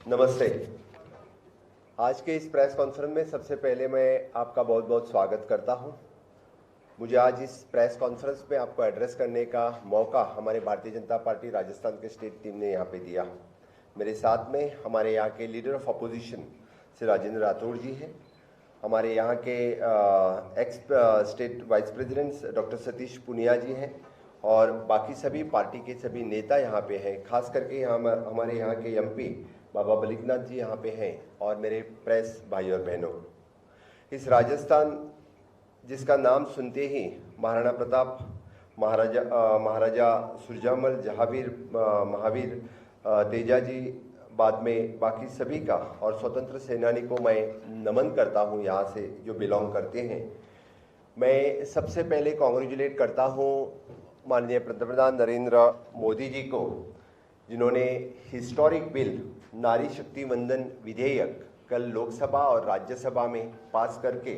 नमस्ते। आज के इस प्रेस कॉन्फ्रेंस में सबसे पहले मैं आपका बहुत बहुत स्वागत करता हूं। मुझे आज इस प्रेस कॉन्फ्रेंस में आपको एड्रेस करने का मौका हमारे भारतीय जनता पार्टी राजस्थान के स्टेट टीम ने यहां पे दिया। मेरे साथ में हमारे यहां के leader of opposition Shri Rajendra Rathore ji हैं, हमारे यहाँ के ex state vice president doctor Satish Poonia ji हैं और बाकी सभी पार्टी के सभी नेता यहाँ पे हैं। खास करके हमारे यहाँ के एमपी बाबा बलिकनाथ जी यहाँ पे हैं और मेरे प्रेस भाई और बहनों, इस राजस्थान जिसका नाम सुनते ही महाराणा प्रताप, महाराजा सुरजामल, महावीर तेजा जी, बाद में बाकी सभी का और स्वतंत्र सेनानी को मैं नमन करता हूँ यहाँ से जो बिलोंग करते हैं। मैं सबसे पहले कॉन्ग्रेचुलेट करता हूँ माननीय प्रधानमंत्री नरेंद्र मोदी जी को, जिन्होंने हिस्टोरिक बिल नारी शक्ति वंदन विधेयक कल लोकसभा और राज्यसभा में पास करके,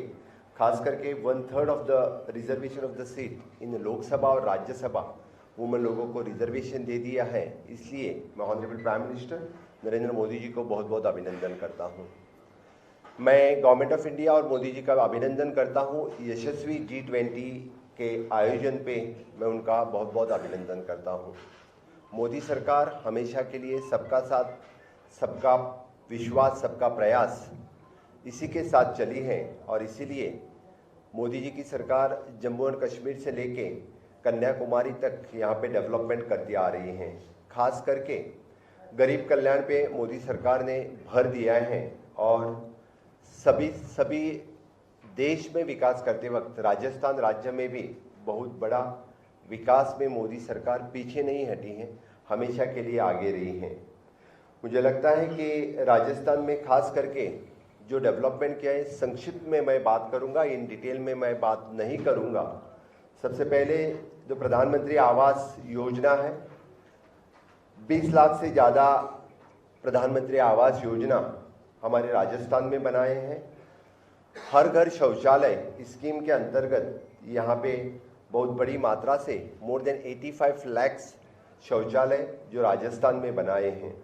खास करके 1/3 of the reservation of the seat in Lok Sabha और राज्यसभा वुमेन लोगों को रिजर्वेशन दे दिया है। इसलिए मैं honourable prime minister Narendra Modi ji को बहुत बहुत अभिनंदन करता हूँ। मैं गवर्नमेंट ऑफ इंडिया और मोदी जी का अभिनंदन करता हूँ। यशस्वी G20 के आयोजन पे मैं उनका बहुत बहुत अभिनंदन करता हूँ। मोदी सरकार हमेशा के लिए सबका साथ, सबका विश्वास, सबका प्रयास, इसी के साथ चली है और इसीलिए मोदी जी की सरकार जम्मू एंड कश्मीर से लेके कन्याकुमारी तक यहाँ पे डेवलपमेंट करती आ रही हैं। खास करके गरीब कल्याण पे मोदी सरकार ने भर दिया है और सभी देश में विकास करते वक्त राजस्थान राज्य में भी बहुत बड़ा विकास में मोदी सरकार पीछे नहीं हटी है, हमेशा के लिए आगे रही है। मुझे लगता है कि राजस्थान में खास करके जो डेवलपमेंट किया है, संक्षिप्त में मैं बात करूंगा, इन डिटेल में मैं बात नहीं करूंगा। सबसे पहले जो प्रधानमंत्री आवास योजना है, 20 लाख से ज़्यादा प्रधानमंत्री आवास योजना हमारे राजस्थान में बनाए हैं। हर घर शौचालय स्कीम के अंतर्गत यहाँ पे बहुत बड़ी मात्रा से मोर देन 85 लाख शौचालय जो राजस्थान में बनाए हैं।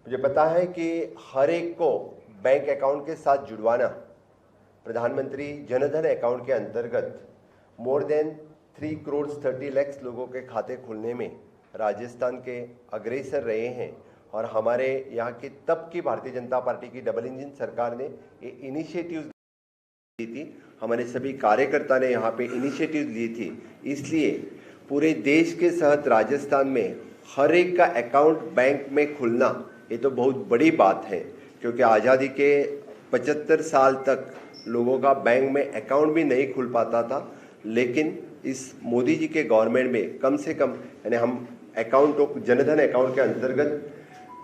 मुझे पता है कि हर एक को बैंक अकाउंट के साथ जुड़वाना, प्रधानमंत्री जनधन अकाउंट के अंतर्गत मोर देन 3 करोड़ 30 लाख लोगों के खाते खुलने में राजस्थान के अग्रसर रहे हैं और हमारे यहाँ की तब की भारतीय जनता पार्टी की डबल इंजन सरकार ने ये इनिशिएटिव ली थी। हमारे सभी कार्यकर्ता ने यहाँ पे इनिशिएटिव ली थी। इसलिए पूरे देश के साथ राजस्थान में हर एक का अकाउंट बैंक में खुलना ये तो बहुत बड़ी बात है, क्योंकि आज़ादी के 75 साल तक लोगों का बैंक में अकाउंट भी नहीं खुल पाता था। लेकिन इस मोदी जी के गवर्नमेंट में कम से कम यानी हम अकाउंट, जनधन अकाउंट के अंतर्गत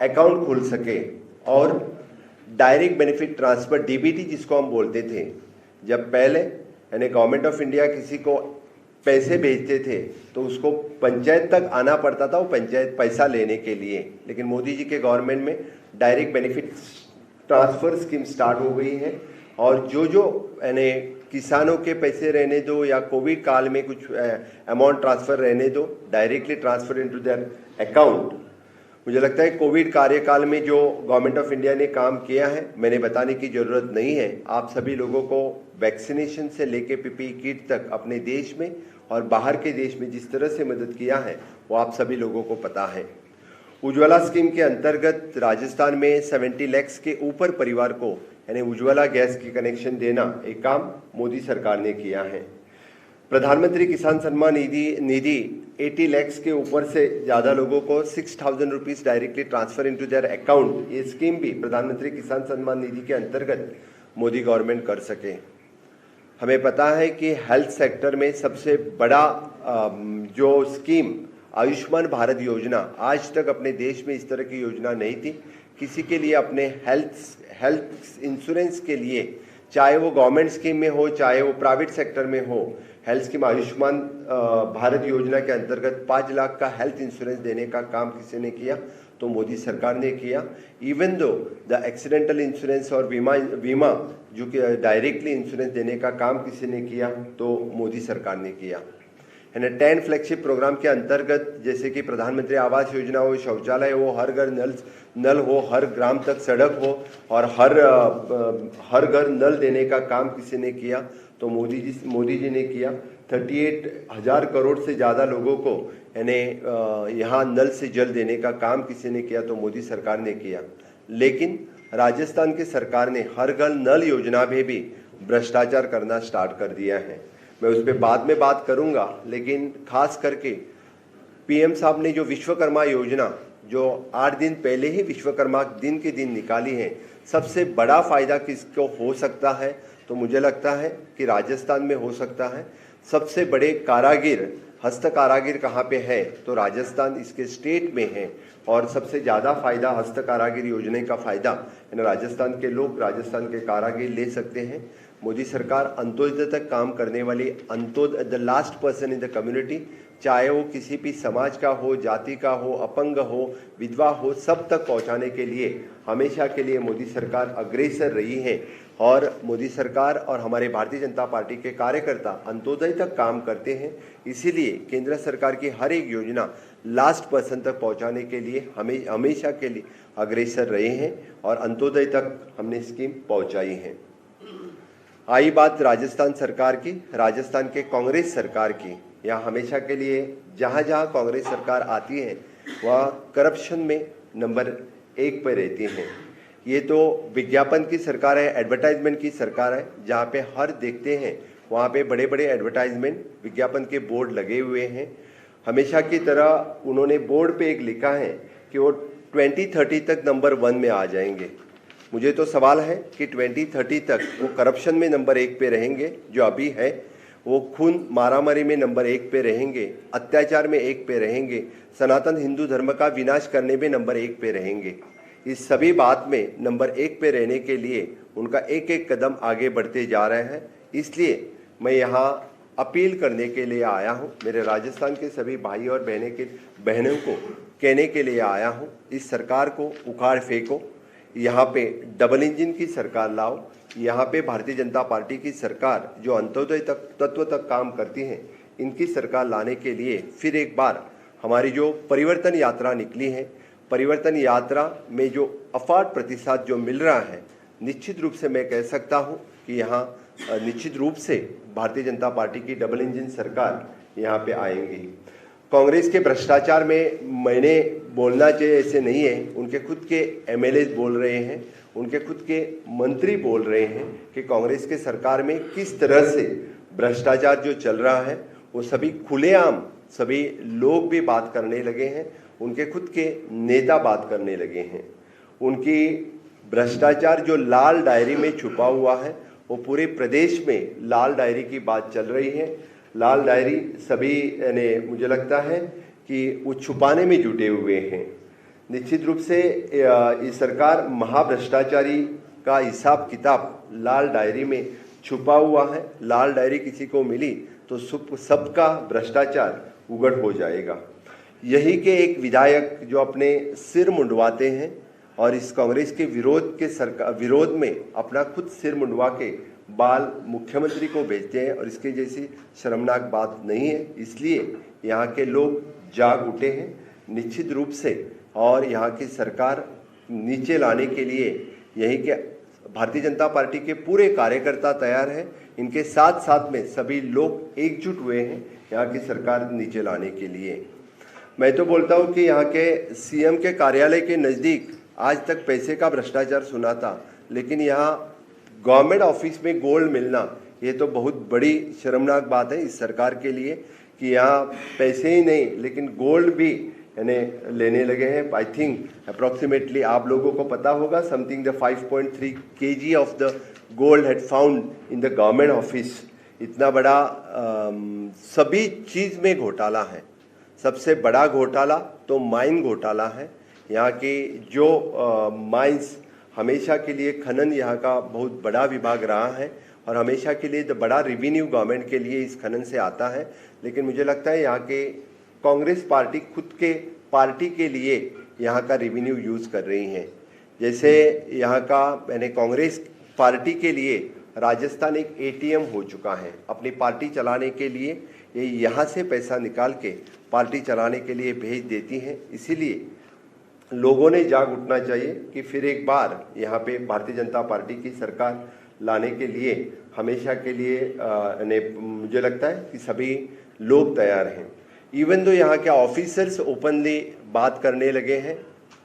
अकाउंट खुल सके और डायरेक्ट बेनिफिट ट्रांसफ़र DBT जिसको हम बोलते थे, जब पहले यानी गवर्नमेंट ऑफ इंडिया किसी को पैसे भेजते थे तो उसको पंचायत तक आना पड़ता था, वो पंचायत पैसा लेने के लिए। लेकिन मोदी जी के गवर्नमेंट में direct benefit transfer scheme start हो गई है और जो यानी किसानों के पैसे रहने दो या कोविड काल में कुछ अमाउंट ट्रांसफ़र रहने दो, directly transfer into their account. मुझे लगता है कोविड कार्यकाल में जो गवर्नमेंट ऑफ इंडिया ने काम किया है, मैंने बताने की ज़रूरत नहीं है। आप सभी लोगों को वैक्सीनेशन से लेके PPE किट तक अपने देश में और बाहर के देश में जिस तरह से मदद किया है वो आप सभी लोगों को पता है। उज्ज्वला स्कीम के अंतर्गत राजस्थान में 70 लाख के ऊपर परिवार को यानी उज्ज्वला गैस की कनेक्शन देना एक काम मोदी सरकार ने किया है। प्रधानमंत्री किसान सम्मान निधि 80 लाख के ऊपर से ज़्यादा लोगों को 6,000 rupees directly transfer into their account, ये स्कीम भी प्रधानमंत्री किसान सम्मान निधि के अंतर्गत मोदी गवर्नमेंट कर सके। हमें पता है कि हेल्थ सेक्टर में सबसे बड़ा जो स्कीम आयुष्मान भारत योजना, आज तक अपने देश में इस तरह की योजना नहीं थी। किसी के लिए अपने हेल्थ इंश्योरेंस के लिए, चाहे वो गवर्नमेंट स्कीम में हो चाहे वो प्राइवेट सेक्टर में हो, हेल्थ स्कीम आयुष्मान भारत योजना के अंतर्गत 5 लाख का हेल्थ इंश्योरेंस देने का काम किसी ने किया तो मोदी सरकार ने किया। Even though the accidental insurance और बीमा जो कि डायरेक्टली इंश्योरेंस देने का काम किसी ने किया तो मोदी सरकार ने किया। है ना 10 फ्लैगशिप प्रोग्राम के अंतर्गत, जैसे कि प्रधानमंत्री आवास योजना हो, शौचालय हो, हर घर नल हो, हर ग्राम तक सड़क हो और हर घर नल देने का काम किसी ने किया तो मोदी जी ने किया। 38,000 करोड़ से ज़्यादा लोगों को यानी यहाँ नल से जल देने का काम किसी ने किया तो मोदी सरकार ने किया। लेकिन राजस्थान की सरकार ने हर घर नल योजना में भी भ्रष्टाचार करना स्टार्ट कर दिया है। मैं उस पर बाद में बात करूंगा, लेकिन खास करके पीएम साहब ने जो विश्वकर्मा योजना जो 8 दिन पहले ही विश्वकर्मा दिन के दिन निकाली है, सबसे बड़ा फायदा किसको हो सकता है तो मुझे लगता है कि राजस्थान में हो सकता है। सबसे बड़े कारागिर, हस्त कारागिर कहाँ पे है तो राजस्थान इसके स्टेट में है और सबसे ज़्यादा फायदा हस्त कारागिर योजना का फायदा राजस्थान के लोग, राजस्थान के कारागिर ले सकते हैं। मोदी सरकार अंत्योदय तक काम करने वाली Antyodaya, the last person in the community, चाहे वो किसी भी समाज का हो, जाति का हो, अपंग हो, विधवा हो, सब तक पहुंचाने के लिए हमेशा के लिए मोदी सरकार अग्रसर रही है। और मोदी सरकार और हमारे भारतीय जनता पार्टी के कार्यकर्ता अंत्योदय तक काम करते हैं, इसीलिए केंद्र सरकार की हर एक योजना लास्ट पर्सन तक पहुंचाने के लिए हमेशा के लिए अग्रसर रहे हैं और अंत्योदय तक हमने स्कीम पहुंचाई है। आई बात राजस्थान सरकार की, राजस्थान के कांग्रेस सरकार की, यहाँ हमेशा के लिए जहाँ जहाँ कांग्रेस सरकार आती है वह करप्शन में नंबर 1 पर रहती हैं। ये तो विज्ञापन की सरकार है, एडवर्टाइजमेंट की सरकार है, जहाँ पे हर देखते हैं वहाँ पे बड़े बड़े एडवर्टाइजमेंट विज्ञापन के बोर्ड लगे हुए हैं। हमेशा की तरह उन्होंने बोर्ड पे एक लिखा है कि वो 2030 तक नंबर 1 में आ जाएंगे। मुझे तो सवाल है कि 2030 तक वो करप्शन में नंबर 1 पे रहेंगे जो अभी है, वो खून मारामारी में नंबर 1 पे रहेंगे, अत्याचार में 1 पे रहेंगे, सनातन हिंदू धर्म का विनाश करने में नंबर 1 पे रहेंगे। इस सभी बात में नंबर 1 पे रहने के लिए उनका एक एक कदम आगे बढ़ते जा रहे हैं। इसलिए मैं यहाँ अपील करने के लिए आया हूँ, मेरे राजस्थान के सभी भाई और बहनों को कहने के लिए आया हूँ, इस सरकार को उखाड़ फेंको, यहाँ पे डबल इंजन की सरकार लाओ। यहाँ पे भारतीय जनता पार्टी की सरकार जो अंत्योदय तत्व तक काम करती है, इनकी सरकार लाने के लिए फिर एक बार हमारी जो परिवर्तन यात्रा निकली है, परिवर्तन यात्रा में जो अफाट प्रतिसाद जो मिल रहा है, निश्चित रूप से मैं कह सकता हूँ कि यहाँ निश्चित रूप से भारतीय जनता पार्टी की डबल इंजन सरकार यहाँ पे आएंगी। कांग्रेस के भ्रष्टाचार में मैंने बोलना चाहिए ऐसे नहीं है, उनके खुद के एमएलए बोल रहे हैं, उनके खुद के मंत्री बोल रहे हैं कि कांग्रेस के सरकार में किस तरह से भ्रष्टाचार जो चल रहा है वो सभी खुलेआम सभी लोग भी बात करने लगे हैं, उनके खुद के नेता बात करने लगे हैं। उनकी भ्रष्टाचार जो लाल डायरी में छुपा हुआ है वो पूरे प्रदेश में लाल डायरी की बात चल रही है। लाल डायरी सभी ने मुझे लगता है कि वो छुपाने में जुटे हुए हैं। निश्चित रूप से ये सरकार महाभ्रष्टाचारी का हिसाब किताब लाल डायरी में छुपा हुआ है। लाल डायरी किसी को मिली तो सबका भ्रष्टाचार उगड़ हो जाएगा। यही के एक विधायक जो अपने सिर मुंडवाते हैं और इस कांग्रेस के विरोध में अपना खुद सिर मुंडवा के बाल मुख्यमंत्री को भेजते हैं और इसके जैसी शर्मनाक बात नहीं है। इसलिए यहाँ के लोग जाग उठे हैं निश्चित रूप से और यहाँ की सरकार नीचे लाने के लिए यही के भारतीय जनता पार्टी के पूरे कार्यकर्ता तैयार हैं। इनके साथ साथ में सभी लोग एकजुट हुए हैं यहाँ की सरकार नीचे लाने के लिए। मैं तो बोलता हूँ कि यहाँ के सीएम के कार्यालय के नज़दीक आज तक पैसे का भ्रष्टाचार सुना था, लेकिन यहाँ गवर्नमेंट ऑफिस में गोल्ड मिलना ये तो बहुत बड़ी शर्मनाक बात है इस सरकार के लिए कि यहाँ पैसे ही नहीं लेकिन गोल्ड भी यानी लेने लगे हैं। आई थिंक अप्रॉक्सीमेटली आप लोगों को पता होगा something the 5.3 kg of the gold had found in the government office. इतना बड़ा सभी चीज़ में घोटाला है। सबसे बड़ा घोटाला तो माइन घोटाला है। यहाँ की जो माइंस हमेशा के लिए खनन यहाँ का बहुत बड़ा विभाग रहा है और हमेशा के लिए बड़ा रेवेन्यू गवर्नमेंट के लिए इस खनन से आता है। लेकिन मुझे लगता है यहाँ के कांग्रेस पार्टी खुद के पार्टी के लिए यहाँ का रेवेन्यू यूज़ कर रही है। जैसे यहाँ का मैंने कांग्रेस पार्टी के लिए राजस्थान एक एटीएम हो चुका है। अपनी पार्टी चलाने के लिए ये यहाँ से पैसा निकाल के पार्टी चलाने के लिए भेज देती हैं। इसीलिए लोगों ने जाग उठना चाहिए कि फिर एक बार यहाँ पे भारतीय जनता पार्टी की सरकार लाने के लिए हमेशा के लिए मुझे लगता है कि सभी लोग तैयार हैं। इवन तो यहाँ के ऑफिसर्स ओपनली बात करने लगे हैं,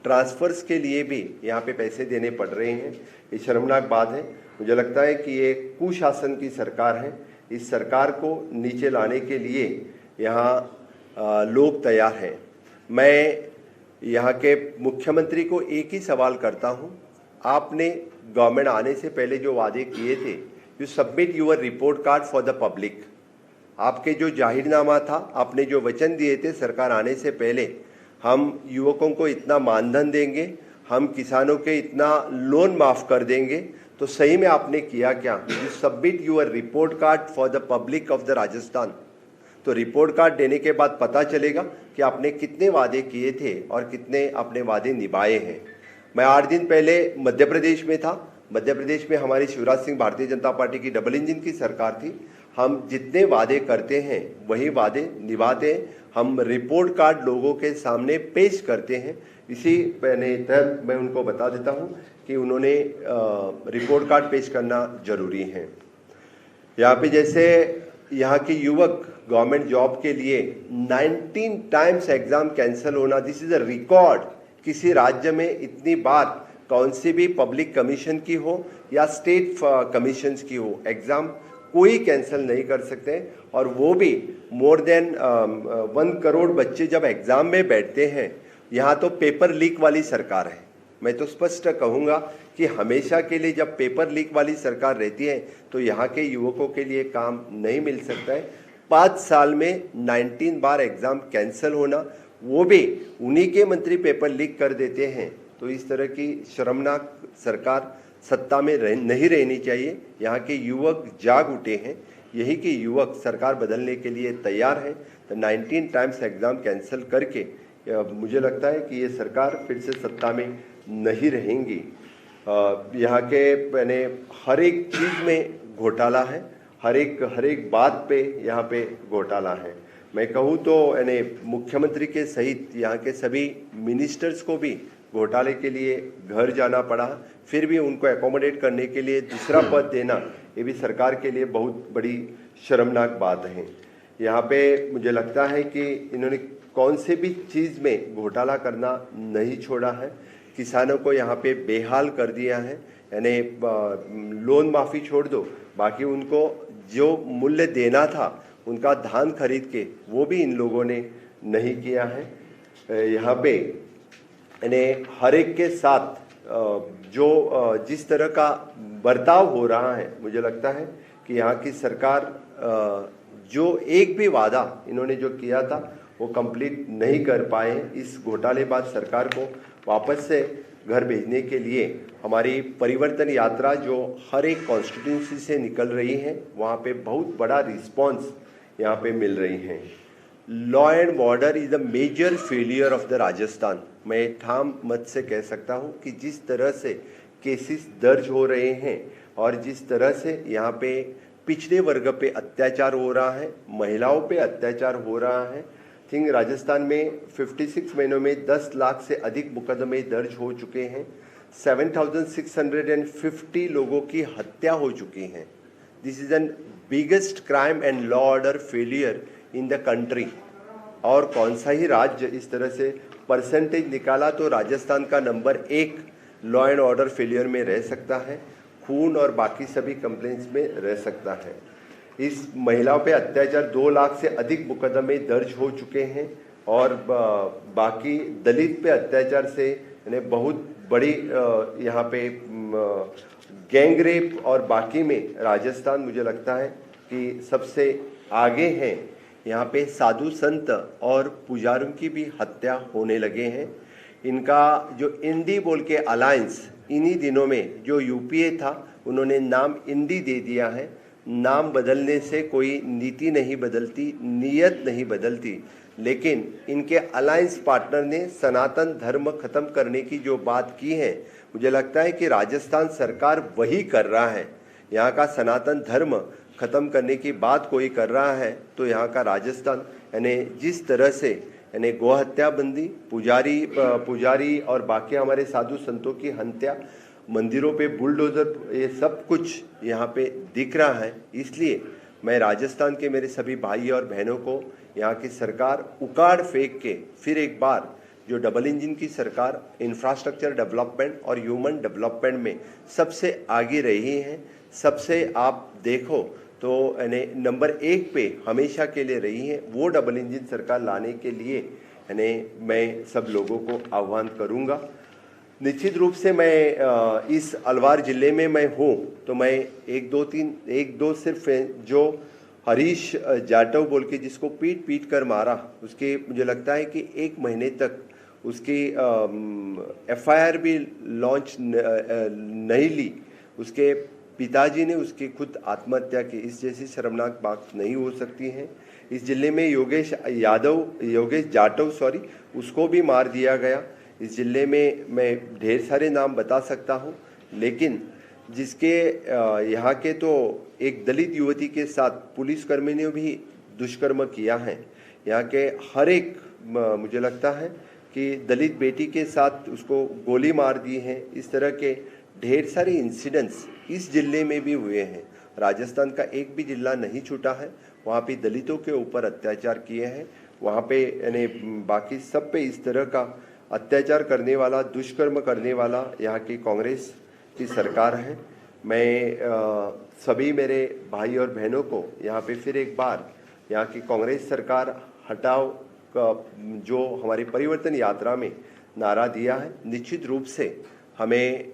ट्रांसफर्स के लिए भी यहाँ पे पैसे देने पड़ रहे हैं। ये शर्मनाक बात है। मुझे लगता है कि ये कुशासन की सरकार है। इस सरकार को नीचे लाने के लिए यहाँ लोग तैयार हैं। मैं यहाँ के मुख्यमंत्री को एक ही सवाल करता हूँ, आपने गवर्नमेंट आने से पहले जो वादे किए थे, you submit your report card for the public. आपके जो जाहिरनामा था, आपने जो वचन दिए थे सरकार आने से पहले, हम युवकों को इतना मानधन देंगे, हम किसानों के इतना लोन माफ़ कर देंगे, तो सही में आपने किया क्या? You submit your report card for the public of the Rajasthan. तो रिपोर्ट कार्ड देने के बाद पता चलेगा कि आपने कितने वादे किए थे और कितने आपने वादे निभाए हैं। मैं 8 दिन पहले मध्य प्रदेश में था। मध्य प्रदेश में हमारी शिवराज सिंह भारतीय जनता पार्टी की डबल इंजन की सरकार थी। हम जितने वादे करते हैं वही वादे निभाते हैं। हम रिपोर्ट कार्ड लोगों के सामने पेश करते हैं। इसी तहत मैं उनको बता देता हूं कि उन्होंने रिपोर्ट कार्ड पेश करना जरूरी है। यहाँ पे जैसे यहाँ के युवक गवर्नमेंट जॉब के लिए 19 टाइम्स एग्जाम कैंसिल होना, दिस इज अ रिकॉर्ड। किसी राज्य में इतनी बार कौन सी भी पब्लिक कमीशन की हो या स्टेट कमीशंस की हो, एग्जाम कोई कैंसिल नहीं कर सकते। और वो भी मोर देन 1 करोड़ बच्चे जब एग्जाम में बैठते हैं। यहाँ तो पेपर लीक वाली सरकार है। मैं तो स्पष्ट कहूँगा कि हमेशा के लिए जब पेपर लीक वाली सरकार रहती है तो यहाँ के युवकों के लिए काम नहीं मिल सकता है। 5 साल में 19 बार एग्जाम कैंसिल होना, वो भी उन्हीं के मंत्री पेपर लीक कर देते हैं। तो इस तरह की शर्मनाक सरकार सत्ता में नहीं रहनी चाहिए। यहाँ के युवक जाग उठे हैं। यही कि युवक सरकार बदलने के लिए तैयार है। तो 19 टाइम्स एग्जाम कैंसिल करके मुझे लगता है कि ये सरकार फिर से सत्ता में नहीं रहेंगी। यहाँ के मैंने हर एक चीज़ में घोटाला है, हर एक बात पे यहाँ पे घोटाला है। मैं कहूँ तो यानी मुख्यमंत्री के सहित यहाँ के सभी मिनिस्टर्स को भी घोटाले के लिए घर जाना पड़ा, फिर भी उनको एकोमोडेट करने के लिए दूसरा पद देना, ये भी सरकार के लिए बहुत बड़ी शर्मनाक बात है। यहाँ पे मुझे लगता है कि इन्होंने कौन से भी चीज़ में घोटाला करना नहीं छोड़ा है। किसानों को यहाँ पे बेहाल कर दिया है। यानी लोन माफ़ी छोड़ दो, बाकी उनको जो मूल्य देना था उनका धान खरीद के वो भी इन लोगों ने नहीं किया है। यहाँ पे यानी हर एक के साथ जो जिस तरह का बर्ताव हो रहा है, मुझे लगता है कि यहाँ की सरकार जो एक भी वादा इन्होंने जो किया था वो कंप्लीट नहीं कर पाए। इस घोटालेबाज सरकार को वापस से घर भेजने के लिए हमारी परिवर्तन यात्रा जो हर एक कॉन्स्टिट्यूंसी से निकल रही है, वहाँ पे बहुत बड़ा रिस्पांस यहाँ पे मिल रही है। Law and order is the major failure of the Rajasthan. मैं ठाम मत से कह सकता हूँ कि जिस तरह से केसेस दर्ज हो रहे हैं और जिस तरह से यहाँ पे पिछड़े वर्ग पे अत्याचार हो रहा है, महिलाओं पे अत्याचार हो रहा है। थिंक राजस्थान में 56 महीनों में 10 लाख से अधिक मुकदमे दर्ज हो चुके हैं। 7,650 लोगों की हत्या हो चुकी हैं। This is an biggest crime and law order failure in the country. और कौन सा ही राज्य इस तरह से परसेंटेज निकाला तो राजस्थान का number 1 law and order failure में रह सकता है, खून और बाकी सभी कंप्लेंट्स में रह सकता है। इस महिलाओं पे अत्याचार 2 लाख से अधिक मुकदमे दर्ज हो चुके हैं और बाकी दलित पे अत्याचार से यानी बहुत बड़ी यहाँ पे गैंग रेप और बाकी में राजस्थान मुझे लगता है कि सबसे आगे हैं। यहाँ पे साधु संत और पुजारियों की भी हत्या होने लगे हैं। इनका जो इंडी बोल के अलायंस इन्हीं दिनों में जो यूपीए था उन्होंने नाम इंडी दे दिया है। नाम बदलने से कोई नीति नहीं बदलती, नीयत नहीं बदलती, लेकिन इनके अलायंस पार्टनर ने सनातन धर्म खत्म करने की जो बात की है, मुझे लगता है कि राजस्थान सरकार वही कर रहा है। यहाँ का सनातन धर्म ख़त्म करने की बात कोई कर रहा है तो यहाँ का राजस्थान यानी जिस तरह से यानी गौ हत्या बंदी, पुजारी और बाकी हमारे साधु संतों की हत्या, मंदिरों पे बुलडोज़र, ये सब कुछ यहाँ पे दिख रहा है। इसलिए मैं राजस्थान के मेरे सभी भाई और बहनों को यहाँ की सरकार उखाड़ फेंक के फिर एक बार जो डबल इंजन की सरकार इंफ्रास्ट्रक्चर डेवलपमेंट और ह्यूमन डेवलपमेंट में सबसे आगे रही है, सबसे आप देखो तो यानी नंबर 1 पे हमेशा के लिए रही है, वो डबल इंजन सरकार लाने के लिए यानी मैं सब लोगों को आह्वान करूँगा। निश्चित रूप से मैं इस अलवार ज़िले में मैं हूँ तो मैं एक दो सिर्फ जो हरीश जाटव बोल के जिसको पीट कर मारा, उसके मुझे लगता है कि 1 महीने तक उसकी FIR भी लॉन्च नहीं ली, उसके पिताजी ने उसकी खुद आत्महत्या की। इस जैसी शर्मनाक बात नहीं हो सकती है। इस जिले में योगेश जाटव उसको भी मार दिया गया। इस जिले में मैं ढेर सारे नाम बता सकता हूँ, लेकिन जिसके यहाँ के तो एक दलित युवती के साथ पुलिसकर्मी ने भी दुष्कर्म किया है। यहाँ के हर एक मुझे लगता है कि दलित बेटी के साथ उसको गोली मार दी है। इस तरह के ढेर सारे इंसिडेंट्स इस जिले में भी हुए हैं। राजस्थान का एक भी जिला नहीं छूटा है, वहाँ पे दलितों के ऊपर अत्याचार किए हैं। वहाँ पे यानी बाकी सब पे इस तरह का अत्याचार करने वाला, दुष्कर्म करने वाला यहाँ की कांग्रेस की सरकार है। मैं सभी मेरे भाई और बहनों को यहाँ पे फिर एक बार यहाँ की कांग्रेस सरकार हटाओ का जो हमारी परिवर्तन यात्रा में नारा दिया है, निश्चित रूप से हमें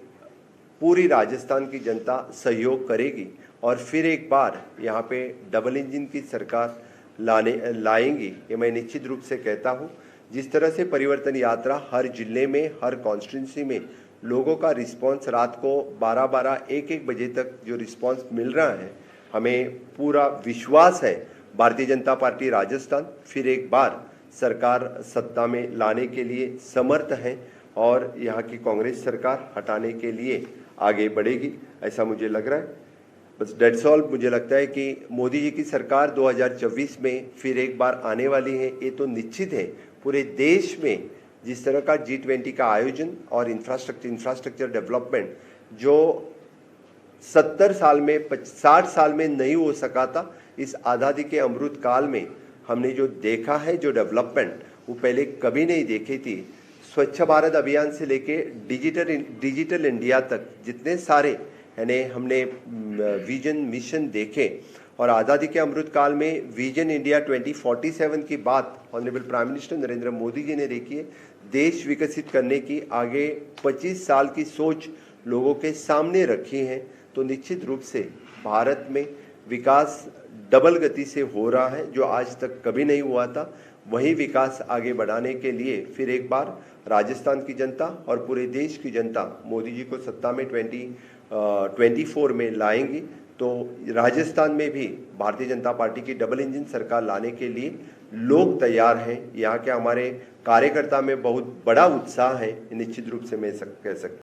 पूरी राजस्थान की जनता सहयोग करेगी और फिर एक बार यहाँ पे डबल इंजन की सरकार लाएंगी, ये मैं निश्चित रूप से कहता हूँ। जिस तरह से परिवर्तन यात्रा हर जिले में, हर कॉन्स्टिट्यूंसी में लोगों का रिस्पांस रात को 12-12, 1-1 बजे तक जो रिस्पांस मिल रहा है, हमें पूरा विश्वास है भारतीय जनता पार्टी राजस्थान फिर एक बार सरकार सत्ता में लाने के लिए समर्थ है और यहाँ की कांग्रेस सरकार हटाने के लिए आगे बढ़ेगी, ऐसा मुझे लग रहा है। बस डेट्स ऑल। मुझे लगता है कि मोदी जी की सरकार 2024 में फिर एक बार आने वाली है, ये तो निश्चित है। पूरे देश में जिस तरह का G20 का आयोजन और इंफ्रास्ट्रक्चर डेवलपमेंट जो 70 साल में 60 साल में नहीं हो सका था, इस आज़ादी के अमृत काल में हमने जो देखा है, जो डेवलपमेंट वो पहले कभी नहीं देखी थी। स्वच्छ भारत अभियान से लेके डिजिटल इंडिया तक जितने सारे यानी हमने विजन मिशन देखे और आज़ादी के अमृत काल में विजन इंडिया 2047 की बात honourable prime minister Narendra Modi ji ने देखी है। देश विकसित करने की आगे 25 साल की सोच लोगों के सामने रखी है, तो निश्चित रूप से भारत में विकास डबल गति से हो रहा है, जो आज तक कभी नहीं हुआ था। वही विकास आगे बढ़ाने के लिए फिर एक बार राजस्थान की जनता और पूरे देश की जनता मोदी जी को सत्ता में 2024 में लाएंगी, तो राजस्थान में भी भारतीय जनता पार्टी की डबल इंजन सरकार लाने के लिए लोग तैयार हैं। यहाँ के हमारे कार्यकर्ता में बहुत बड़ा उत्साह है, निश्चित रूप से मैं कह सकता हूँ।